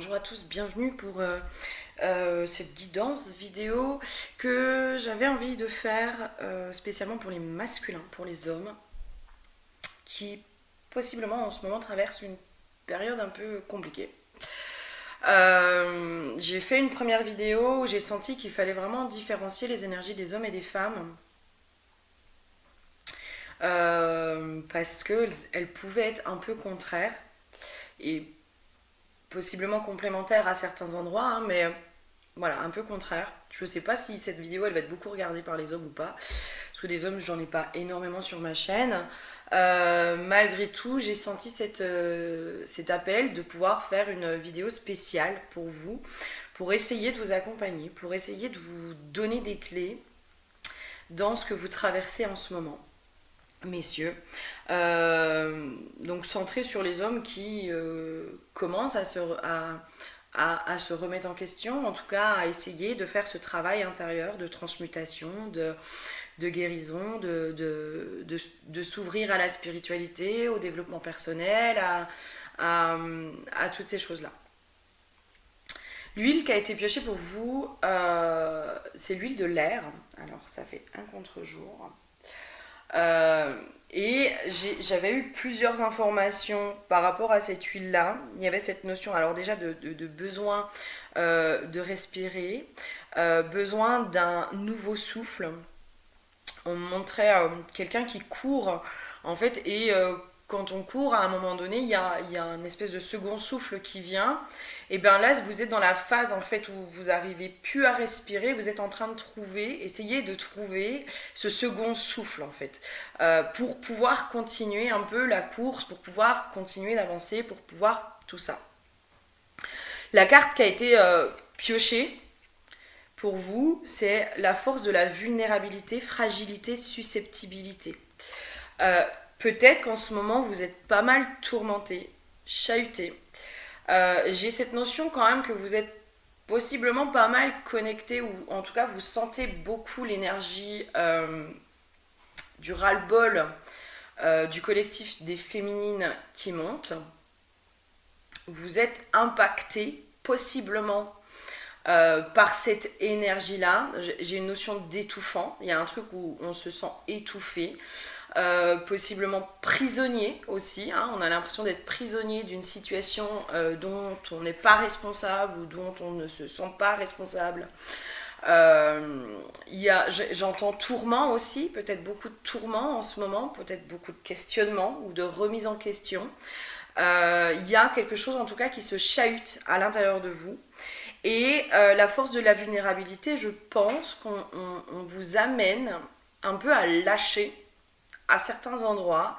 bonjour à tous, bienvenue pour cette guidance vidéo que j'avais envie de faire spécialement pour les masculins, pour les hommes qui possiblement en ce moment traversent une période un peu compliquée. J'ai fait une première vidéo où j'ai senti qu'il fallait vraiment différencier les énergies des hommes et des femmes parce qu'elles pouvaient être un peu contraires et possiblement complémentaires à certains endroits, hein, mais voilà, un peu contraire. Je sais pas si cette vidéo elle va être beaucoup regardée par les hommes ou pas, parce que des hommes j'en ai pas énormément sur ma chaîne. Malgré tout, j'ai senti cet appel de pouvoir faire une vidéo spéciale pour vous, pour essayer de vous accompagner, pour essayer de vous donner des clés dans ce que vous traversez en ce moment, messieurs. Donc centré sur les hommes qui commencent à se remettre en question, en tout cas à essayer de faire ce travail intérieur de transmutation, de guérison, de s'ouvrir à la spiritualité, au développement personnel, à toutes ces choses-là. L'huile qui a été piochée pour vous, c'est l'huile de l'air. Alors ça fait un contre-jour. Et j'avais eu plusieurs informations par rapport à cette huile-là. Il y avait cette notion, alors déjà de besoin de respirer, besoin d'un nouveau souffle. On me montrait quelqu'un qui court, en fait, et quand on court, à un moment donné, il y a une espèce de second souffle qui vient. Et bien là, vous êtes dans la phase en fait où vous arrivez plus à respirer, vous êtes en train de essayer de trouver ce second souffle en fait, pour pouvoir continuer un peu la course, pour pouvoir continuer d'avancer, pour pouvoir tout ça. La carte qui a été piochée pour vous, c'est la force de la vulnérabilité, fragilité, susceptibilité. Peut-être qu'en ce moment, vous êtes pas mal tourmenté, chahuté. J'ai cette notion quand même que vous êtes possiblement pas mal connecté, ou en tout cas vous sentez beaucoup l'énergie du ras-le-bol du collectif des féminines qui monte. Vous êtes impacté possiblement par cette énergie-là. J'ai une notion d'étouffant. Il y a un truc où on se sent étouffé. Possiblement prisonnier aussi, hein. On a l'impression d'être prisonnier d'une situation dont on n'est pas responsable ou dont on ne se sent pas responsable. J'entends tourment aussi, peut-être beaucoup de tourment en ce moment, peut-être beaucoup de questionnement ou de remise en question. Il y a quelque chose en tout cas qui se chahute à l'intérieur de vous. Et la force de la vulnérabilité, je pense qu'on vous amène un peu à lâcher à certains endroits,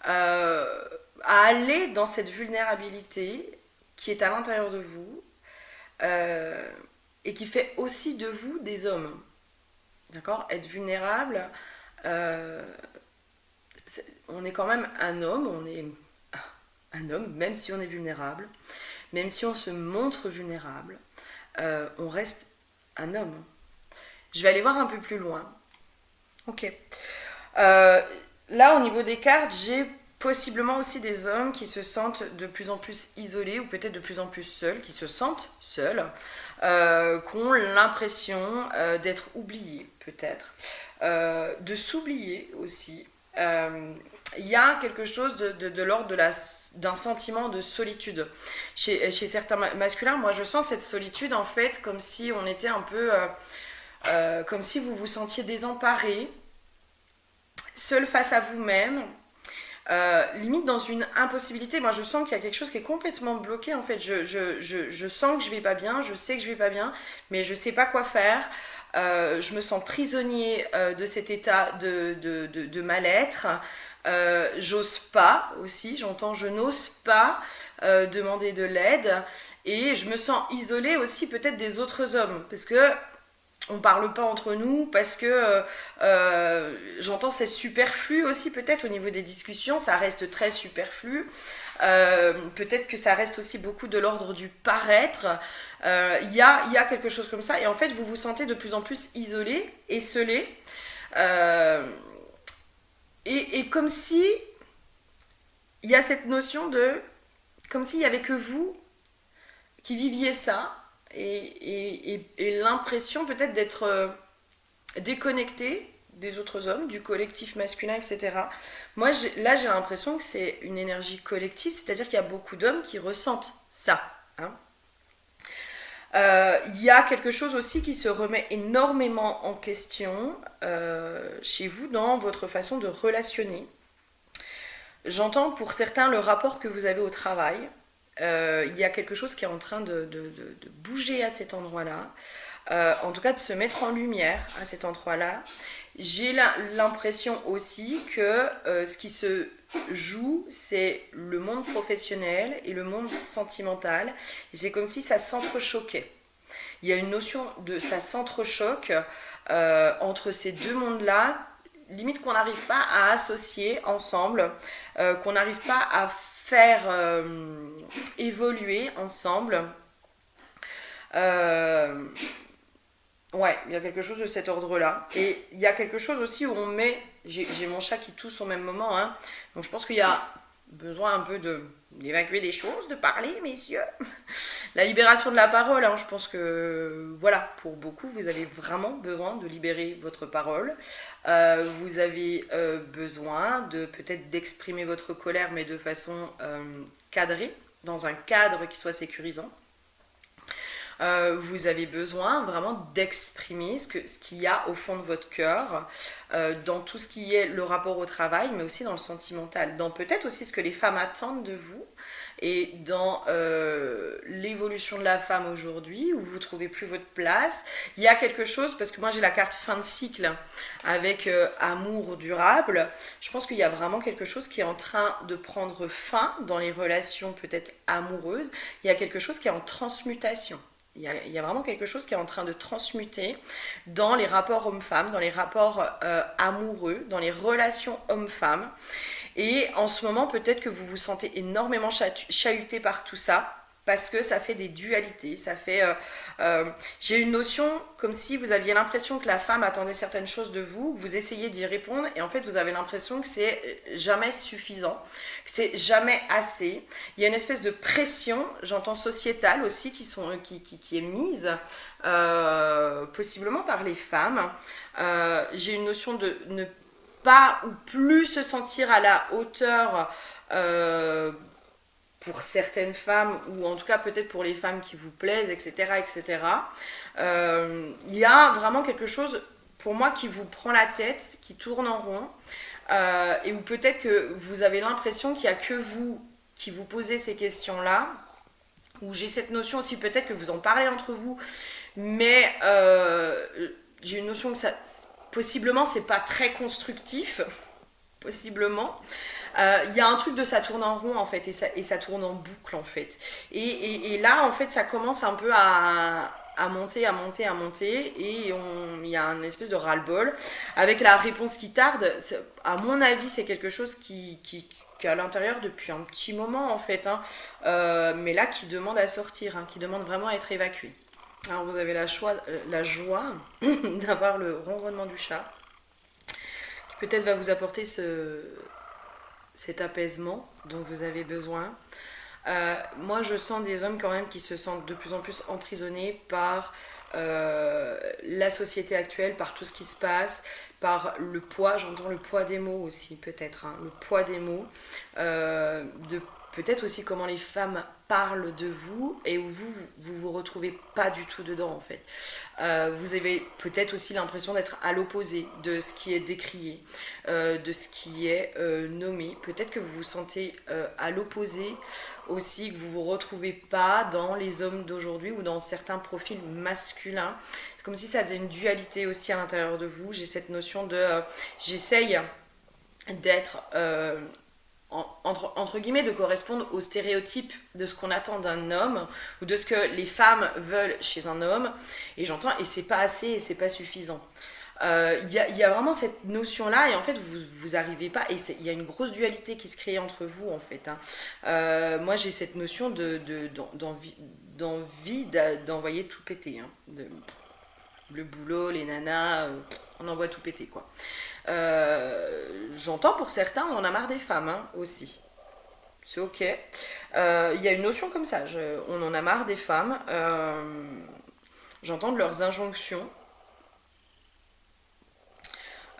à aller dans cette vulnérabilité qui est à l'intérieur de vous et qui fait aussi de vous des hommes. D'accord ? Être vulnérable, on est quand même un homme, on est un homme, même si on est vulnérable, même si on se montre vulnérable, on reste un homme. Je vais aller voir un peu plus loin. Ok. Là, au niveau des cartes, j'ai possiblement aussi des hommes qui se sentent de plus en plus isolés ou peut-être de plus en plus seuls, qui se sentent seuls, qui ont l'impression d'être oubliés peut-être, de s'oublier aussi. Il y a quelque chose de l'ordre d'un sentiment de solitude. Chez certains masculins, moi je sens cette solitude en fait comme si on était un peu... comme si vous vous sentiez désemparé, seul face à vous-même, limite dans une impossibilité. Moi je sens qu'il y a quelque chose qui est complètement bloqué en fait. Je sens que je vais pas bien, je sais que je vais pas bien, mais je sais pas quoi faire. Je me sens prisonnier de cet état de mal-être. J'ose pas aussi, j'entends je n'ose pas demander de l'aide, et je me sens isolée aussi peut-être des autres hommes, parce que on parle pas entre nous, parce que j'entends c'est superflu aussi peut-être au niveau des discussions, ça reste très superflu. Peut-être que ça reste aussi beaucoup de l'ordre du paraître. Il y a quelque chose comme ça, et en fait vous vous sentez de plus en plus isolé, esselé, et comme si il y a cette notion de comme s'il y avait que vous qui viviez ça et l'impression peut-être d'être déconnecté des autres hommes, du collectif masculin, etc. Moi, là, j'ai l'impression que c'est une énergie collective, c'est-à-dire qu'il y a beaucoup d'hommes qui ressentent ça. Hein. Y a quelque chose aussi qui se remet énormément en question chez vous dans votre façon de relationner. J'entends pour certains le rapport que vous avez au travail. Il y a quelque chose qui est en train de bouger à cet endroit-là. En tout cas de se mettre en lumière à cet endroit-là. J'ai l'impression aussi que ce qui se joue, c'est le monde professionnel et le monde sentimental. Et c'est comme si ça s'entrechoquait. Il y a une notion de ça s'entrechoque entre ces deux mondes-là, limite qu'on n'arrive pas à associer ensemble, qu'on n'arrive pas à faire évoluer ensemble. Ouais, il y a quelque chose de cet ordre-là. Et il y a quelque chose aussi où on met... J'ai mon chat qui tousse au même moment, hein. Donc je pense qu'il y a besoin un peu d'évacuer des choses, de parler, messieurs. La libération de la parole, hein, je pense que, voilà, pour beaucoup, vous avez vraiment besoin de libérer votre parole. Vous avez besoin de peut-être d'exprimer votre colère, mais de façon cadrée, dans un cadre qui soit sécurisant. Vous avez besoin vraiment d'exprimer ce qu'il y a au fond de votre cœur, dans tout ce qui est le rapport au travail, mais aussi dans le sentimental, dans peut-être aussi ce que les femmes attendent de vous, et dans l'évolution de la femme aujourd'hui, où vous ne trouvez plus votre place. Il y a quelque chose, parce que moi j'ai la carte fin de cycle avec amour durable, je pense qu'il y a vraiment quelque chose qui est en train de prendre fin dans les relations peut-être amoureuses, il y a quelque chose qui est en transmutation. Il y a vraiment quelque chose qui est en train de transmuter dans les rapports hommes-femmes, dans les rapports amoureux, dans les relations hommes-femmes. Et en ce moment, peut-être que vous vous sentez énormément chahuté par tout ça, parce que ça fait des dualités, ça fait... j'ai une notion comme si vous aviez l'impression que la femme attendait certaines choses de vous, vous essayez d'y répondre, et en fait vous avez l'impression que c'est jamais suffisant, que c'est jamais assez. Il y a une espèce de pression, j'entends sociétale aussi, qui est mise, possiblement par les femmes. J'ai une notion de ne pas ou plus se sentir à la hauteur pour certaines femmes, ou en tout cas peut-être pour les femmes qui vous plaisent, etc. etc. Il y a vraiment quelque chose, pour moi, qui vous prend la tête, qui tourne en rond, et où peut-être que vous avez l'impression qu'il n'y a que vous qui vous posez ces questions-là, où j'ai cette notion aussi, peut-être que vous en parlez entre vous, mais j'ai une notion que ça, possiblement, c'est pas très constructif, possiblement. Il y a un truc de ça tourne en rond en fait, et ça tourne en boucle en fait. Et là en fait ça commence un peu à monter, et il y a une espèce de ras-le-bol avec la réponse qui tarde. À mon avis c'est quelque chose qui est à l'intérieur depuis un petit moment en fait, hein. Mais là qui demande à sortir, hein, qui demande vraiment à être évacué. Alors vous avez la joie d'avoir le ronronnement du chat, qui peut-être va vous apporter cet apaisement dont vous avez besoin. Moi je sens des hommes quand même qui se sentent de plus en plus emprisonnés par la société actuelle, par tout ce qui se passe, par le poids, j'entends le poids des mots aussi peut-être, hein, le poids des mots, de peut-être aussi comment les femmes parlent de vous, et où vous retrouvez pas du tout dedans en fait. Vous avez peut-être aussi l'impression d'être à l'opposé de ce qui est décrié, de ce qui est nommé. Peut-être que vous vous sentez à l'opposé aussi, que vous vous retrouvez pas dans les hommes d'aujourd'hui ou dans certains profils masculins. C'est comme si ça faisait une dualité aussi à l'intérieur de vous. J'ai cette notion de j'essaye d'être entre guillemets, de correspondre aux stéréotypes de ce qu'on attend d'un homme, ou de ce que les femmes veulent chez un homme, et j'entends, et c'est pas assez, et c'est pas suffisant. Y a vraiment cette notion-là, et en fait, vous arrivez pas, et il y a une grosse dualité qui se crée entre vous, en fait, hein. Moi, j'ai cette notion d'envie d'envoyer tout péter, hein. Le boulot, les nanas, on envoie tout péter, quoi. J'entends pour certains, on en a marre des femmes, hein, aussi. c'est ok. Il y a une notion comme ça, on en a marre des femmes. J'entends de leurs injonctions.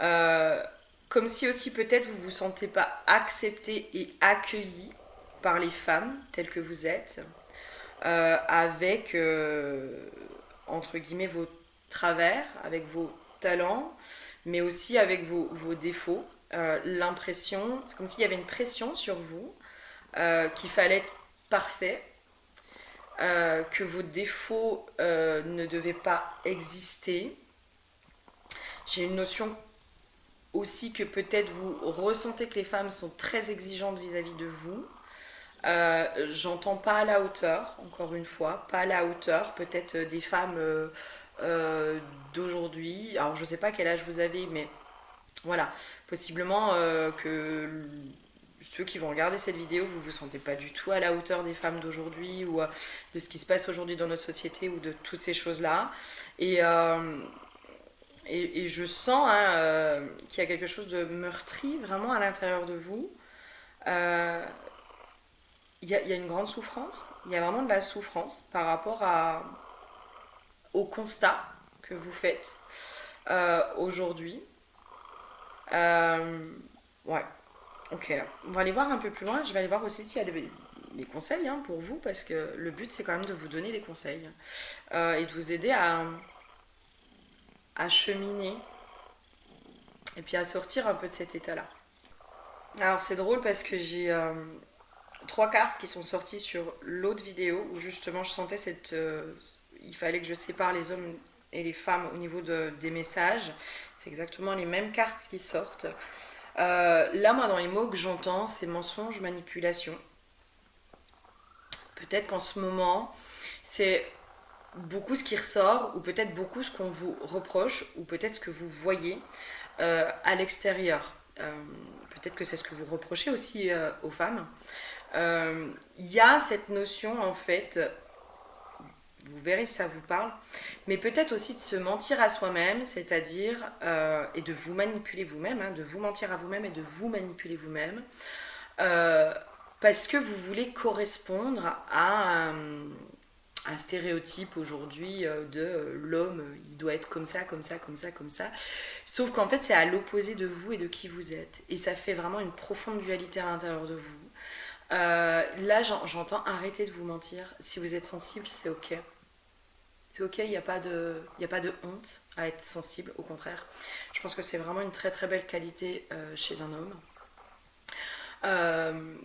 Euh, Comme si aussi peut-être vous vous sentez pas accepté et accueilli par les femmes telles que vous êtes, avec entre guillemets vos travers, avec vos talents, mais aussi avec vos défauts. L'impression, c'est comme s'il y avait une pression sur vous, qu'il fallait être parfait, que vos défauts ne devaient pas exister. J'ai une notion aussi que peut-être vous ressentez que les femmes sont très exigeantes vis-à-vis de vous. J'entends pas à la hauteur, encore une fois, pas à la hauteur, peut-être des femmes d'aujourd'hui. Alors je sais pas quel âge vous avez, mais voilà, possiblement que ceux qui vont regarder cette vidéo, vous vous sentez pas du tout à la hauteur des femmes d'aujourd'hui ou de ce qui se passe aujourd'hui dans notre société ou de toutes ces choses-là. Et, euh, et je sens hein, qu'il y a quelque chose de meurtri vraiment à l'intérieur de vous. Euh, il y a une grande souffrance, il y a vraiment de la souffrance par rapport au constat que vous faites aujourd'hui. Euh, ouais, ok. On va aller voir un peu plus loin. Je vais aller voir aussi s'il y a des conseils hein, pour vous, parce que le but c'est quand même de vous donner des conseils et de vous aider à cheminer et puis à sortir un peu de cet état-là. Alors c'est drôle parce que j'ai trois cartes qui sont sorties sur l'autre vidéo où justement je sentais il fallait que je sépare les hommes et les femmes au niveau des messages. C'est exactement les mêmes cartes qui sortent. Là, moi, dans les mots que j'entends, c'est mensonge, manipulation. Peut-être qu'en ce moment, c'est beaucoup ce qui ressort, ou peut-être beaucoup ce qu'on vous reproche, ou peut-être ce que vous voyez à l'extérieur. Peut-être que c'est ce que vous reprochez aussi aux femmes. Il y a cette notion, en fait, vous verrez si ça vous parle, mais peut-être aussi de se mentir à soi-même, c'est-à-dire, et de vous manipuler vous-même, hein, de vous mentir à vous-même et de vous manipuler vous-même, euh, parce que vous voulez correspondre à un stéréotype aujourd'hui de l'homme, il doit être comme ça, comme ça, comme ça, comme ça. Sauf qu'en fait, c'est à l'opposé de vous et de qui vous êtes. Et ça fait vraiment une profonde dualité à l'intérieur de vous. Là, j'entends arrêter de vous mentir. Si vous êtes sensible, c'est ok. C'est ok, il n'y a pas de honte à être sensible, au contraire. Je pense que c'est vraiment une très très belle qualité chez un homme. Euh,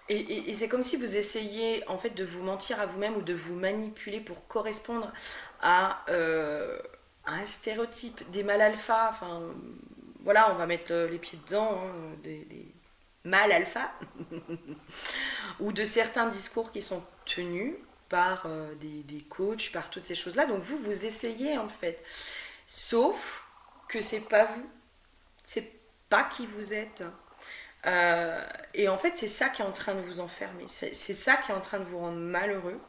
et c'est comme si vous essayiez en fait de vous mentir à vous-même ou de vous manipuler pour correspondre à un stéréotype des mâles alpha. Enfin, voilà, on va mettre les pieds dedans, hein, des mâles alpha, ou de certains discours qui sont tenus par des coachs, par toutes ces choses-là. Donc vous essayez en fait. Sauf que c'est pas vous. C'est pas qui vous êtes. Et en fait, c'est ça qui est en train de vous enfermer. C'est ça qui est en train de vous rendre malheureux.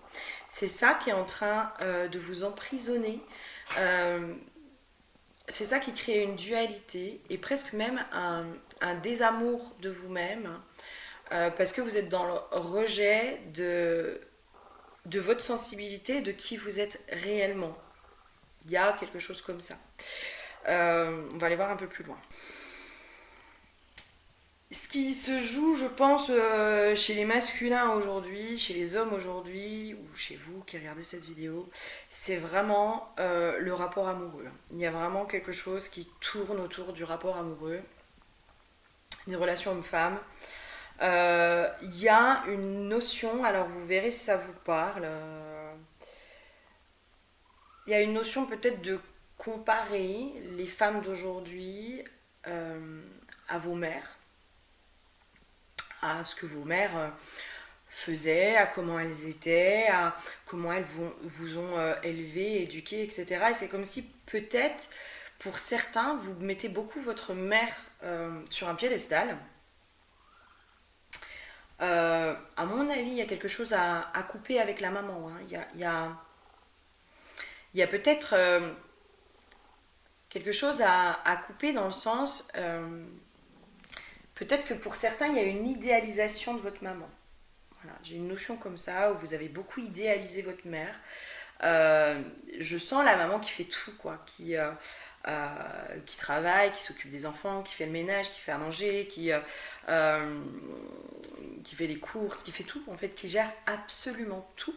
C'est ça qui est en train de vous emprisonner. Euh, c'est ça qui crée une dualité et presque même un désamour de vous-même parce que vous êtes dans le rejet de votre sensibilité, de qui vous êtes réellement. Il y a quelque chose comme ça. On va aller voir un peu plus loin. Ce qui se joue, je pense, chez les masculins aujourd'hui, chez les hommes aujourd'hui, ou chez vous qui regardez cette vidéo, c'est vraiment le rapport amoureux. Il y a vraiment quelque chose qui tourne autour du rapport amoureux, des relations hommes-femmes. Il y a une notion, alors vous verrez si ça vous parle, il y a une notion peut-être de comparer les femmes d'aujourd'hui à vos mères, à ce que vos mères faisaient, à comment elles étaient, à comment elles vous ont élevé, éduqué, etc. Et c'est comme si peut-être pour certains vous mettez beaucoup votre mère sur un piédestal. À mon avis, il y a quelque chose à couper avec la maman. Hein. Il y a peut-être quelque chose à couper dans le sens... peut-être que pour certains, il y a une idéalisation de votre maman. Voilà, j'ai une notion comme ça où vous avez beaucoup idéalisé votre mère. Je sens la maman qui fait tout, quoi, euh, qui travaille, qui s'occupe des enfants, qui fait le ménage, qui fait à manger, euh, qui fait les courses, qui fait tout, en fait, qui gère absolument tout.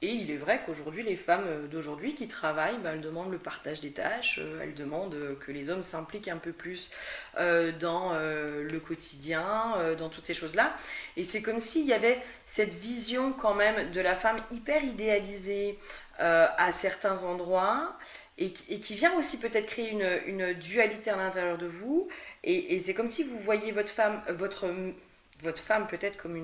Et il est vrai qu'aujourd'hui, les femmes d'aujourd'hui qui travaillent, ben, elles demandent le partage des tâches, elles demandent que les hommes s'impliquent un peu plus dans le quotidien, dans toutes ces choses-là. Et c'est comme s'il y avait cette vision quand même de la femme hyper idéalisée à certains endroits et qui vient aussi peut-être créer une dualité à l'intérieur de vous. Et c'est comme si vous voyez votre femme peut-être comme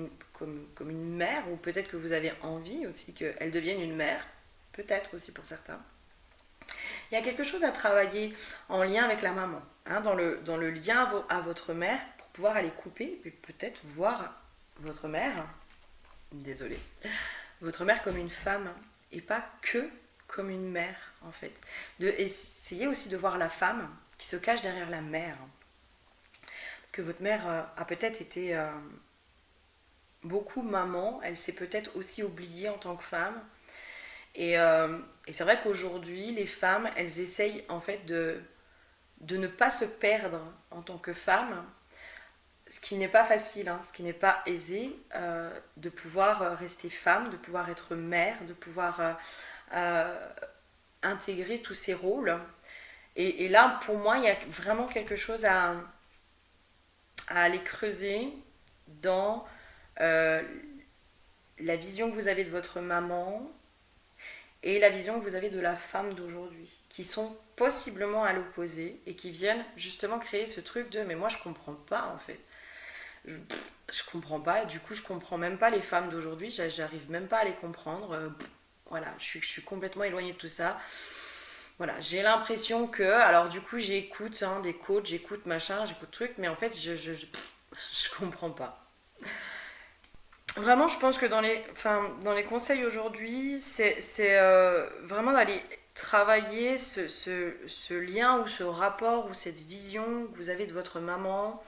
une mère, ou peut-être que vous avez envie aussi qu'elle devienne une mère, peut-être aussi pour certains. Il y a quelque chose à travailler en lien avec la maman, hein, dans le lien à votre mère, pour pouvoir aller couper, et peut-être voir votre mère, désolée, votre mère comme une femme, et pas que comme une mère, en fait. Essayer aussi de voir la femme qui se cache derrière la mère. Parce que votre mère a peut-être été beaucoup maman, elle s'est peut-être aussi oubliée en tant que femme. Et c'est vrai qu'aujourd'hui, les femmes, elles essayent en fait de ne pas se perdre en tant que femme, ce qui n'est pas facile, hein, ce qui n'est pas aisé, de pouvoir rester femme, de pouvoir être mère, de pouvoir intégrer tous ces rôles. Et là, pour moi, il y a vraiment quelque chose à aller creuser dans euh, la vision que vous avez de votre maman et la vision que vous avez de la femme d'aujourd'hui, qui sont possiblement à l'opposé et qui viennent justement créer ce truc de mais moi je comprends pas en fait. Je comprends pas, du coup je comprends même pas les femmes d'aujourd'hui, j'arrive même pas à les comprendre. Voilà, je suis complètement éloignée de tout ça. Voilà, j'ai l'impression que, alors du coup j'écoute hein, des coachs, j'écoute machin, j'écoute trucs, mais en fait je comprends pas. Vraiment, je pense que dans les conseils aujourd'hui, c'est vraiment d'aller travailler ce lien ou ce rapport ou cette vision que vous avez de votre maman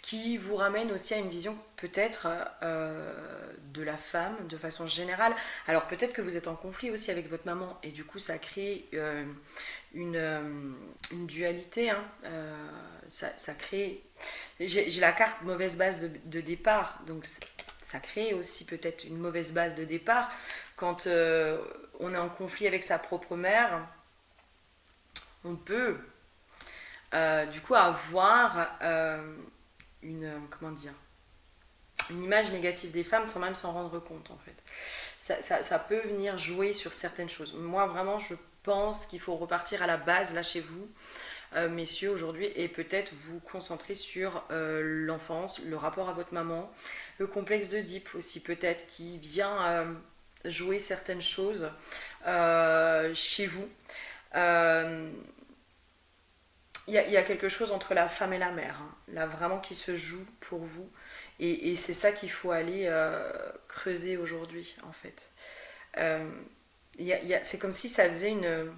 qui vous ramène aussi à une vision peut-être de la femme de façon générale. Alors peut-être que vous êtes en conflit aussi avec votre maman et du coup ça crée une dualité. Hein. Ça crée... J'ai la carte mauvaise base de départ, donc ça crée aussi peut-être une mauvaise base de départ. Quand on est en conflit avec sa propre mère, on peut du coup avoir comment dire, une image négative des femmes sans même s'en rendre compte en fait. Ça peut venir jouer sur certaines choses. Moi vraiment je pense qu'il faut repartir à la base là chez vous, messieurs aujourd'hui, et peut-être vous concentrer sur l'enfance, le rapport à votre maman, le complexe d'Oedipe aussi peut-être qui vient jouer certaines choses chez vous. Il y a quelque chose entre la femme et la mère, hein, là vraiment qui se joue pour vous. Et c'est ça qu'il faut aller creuser aujourd'hui, en fait. C'est comme si ça faisait une...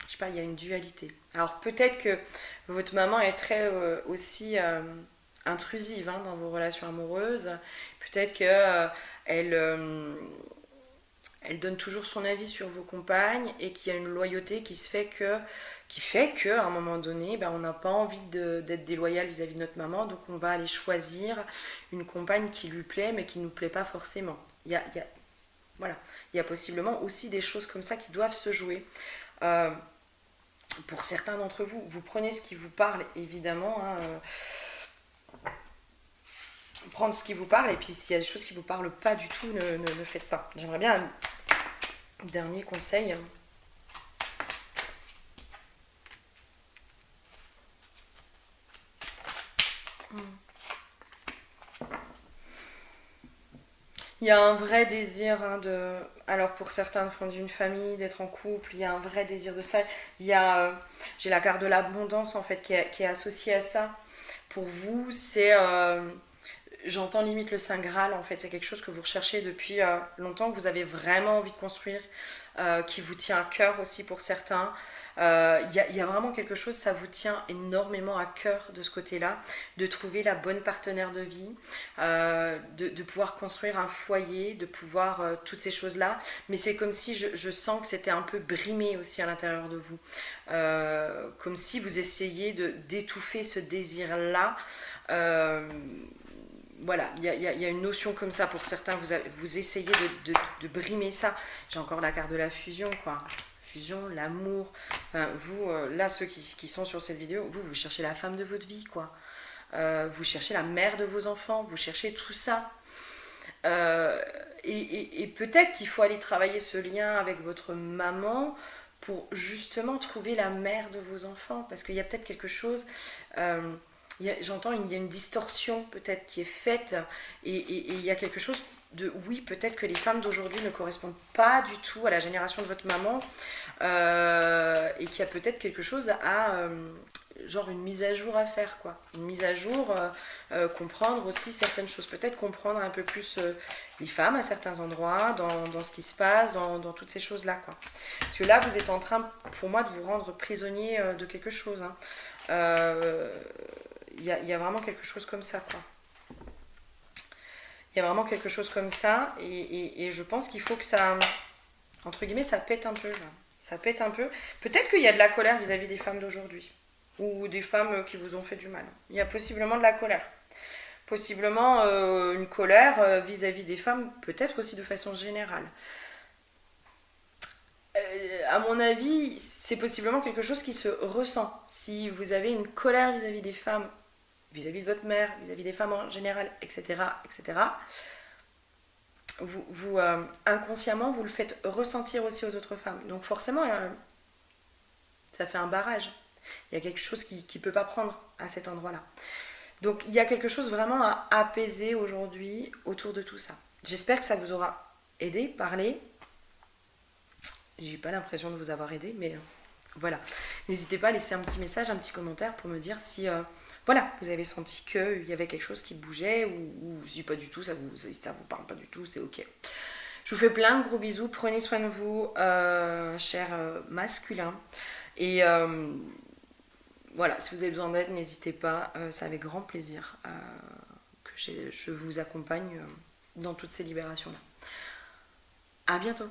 Je sais pas, il y a une dualité. Alors peut-être que votre maman est très aussi intrusive hein, dans vos relations amoureuses. Peut-être qu'elle elle donne toujours son avis sur vos compagnes et qu'il y a une loyauté qui fait qu'à un moment donné, ben, on n'a pas envie d'être déloyal vis-à-vis de notre maman, donc on va aller choisir une compagne qui lui plaît, mais qui ne nous plaît pas forcément. Voilà. Il y a possiblement aussi des choses comme ça qui doivent se jouer. Pour certains d'entre vous, vous prenez ce qui vous parle, évidemment. Hein, prendre ce qui vous parle, et puis s'il y a des choses qui ne vous parlent pas du tout, ne faites pas. J'aimerais bien un dernier conseil. Il y a un vrai désir hein, de... Alors pour certains de fonder une famille, d'être en couple, il y a un vrai désir de ça. Il y a... j'ai la carte de l'abondance en fait qui est associée à ça. Pour vous, c'est j'entends limite le Saint Graal en fait, c'est quelque chose que vous recherchez depuis longtemps, que vous avez vraiment envie de construire, qui vous tient à cœur aussi pour certains. Y a vraiment quelque chose, ça vous tient énormément à cœur de ce côté-là, de trouver la bonne partenaire de vie, de pouvoir construire un foyer, de pouvoir toutes ces choses-là. Mais c'est comme si je sens que c'était un peu brimé aussi à l'intérieur de vous. Comme si vous essayiez d'étouffer ce désir-là. Euh, voilà, il y a une notion comme ça pour certains, vous essayez de brimer ça. J'ai encore la carte de la fusion, quoi. Fusion, l'amour. Enfin, vous, là, ceux qui sont sur cette vidéo, vous cherchez la femme de votre vie, quoi. Vous cherchez la mère de vos enfants, vous cherchez tout ça. Euh, et peut-être qu'il faut aller travailler ce lien avec votre maman pour justement trouver la mère de vos enfants, parce qu'il y a peut-être quelque chose... j'entends, il y a une distorsion peut-être qui est faite, et il y a quelque chose de, oui, peut-être que les femmes d'aujourd'hui ne correspondent pas du tout à la génération de votre maman, et qu'il y a peut-être quelque chose à, genre une mise à jour à faire, quoi. Une mise à jour, comprendre aussi certaines choses, peut-être comprendre un peu plus les femmes à certains endroits, dans ce qui se passe, dans toutes ces choses-là, quoi. Parce que là, vous êtes en train, pour moi, de vous rendre prisonnier de quelque chose, hein. Il y a vraiment quelque chose comme ça, quoi. Il y a vraiment quelque chose comme ça, et je pense qu'il faut que ça, entre guillemets, ça pète un peu, là. Ça pète un peu. Peut-être qu'il y a de la colère vis-à-vis des femmes d'aujourd'hui, ou des femmes qui vous ont fait du mal. Il y a possiblement de la colère. Possiblement une colère vis-à-vis des femmes, peut-être aussi de façon générale. À mon avis, c'est possiblement quelque chose qui se ressent. Si vous avez une colère vis-à-vis des femmes, vis-à-vis de votre mère, vis-à-vis des femmes en général, etc., etc., vous inconsciemment, vous le faites ressentir aussi aux autres femmes. Donc forcément, ça fait un barrage. Il y a quelque chose qui ne peut pas prendre à cet endroit-là. Donc il y a quelque chose vraiment à apaiser aujourd'hui autour de tout ça. J'espère que ça vous aura aidé, parlé. J'ai pas l'impression de vous avoir aidé, mais voilà. N'hésitez pas à laisser un petit message, un petit commentaire pour me dire si voilà, vous avez senti qu'il y avait quelque chose qui bougeait, ou si pas du tout, ça vous parle pas du tout, c'est ok. Je vous fais plein de gros bisous, prenez soin de vous, chers masculins. Et voilà, si vous avez besoin d'aide, n'hésitez pas, c'est avec grand plaisir que je vous accompagne dans toutes ces libérations-là. À bientôt.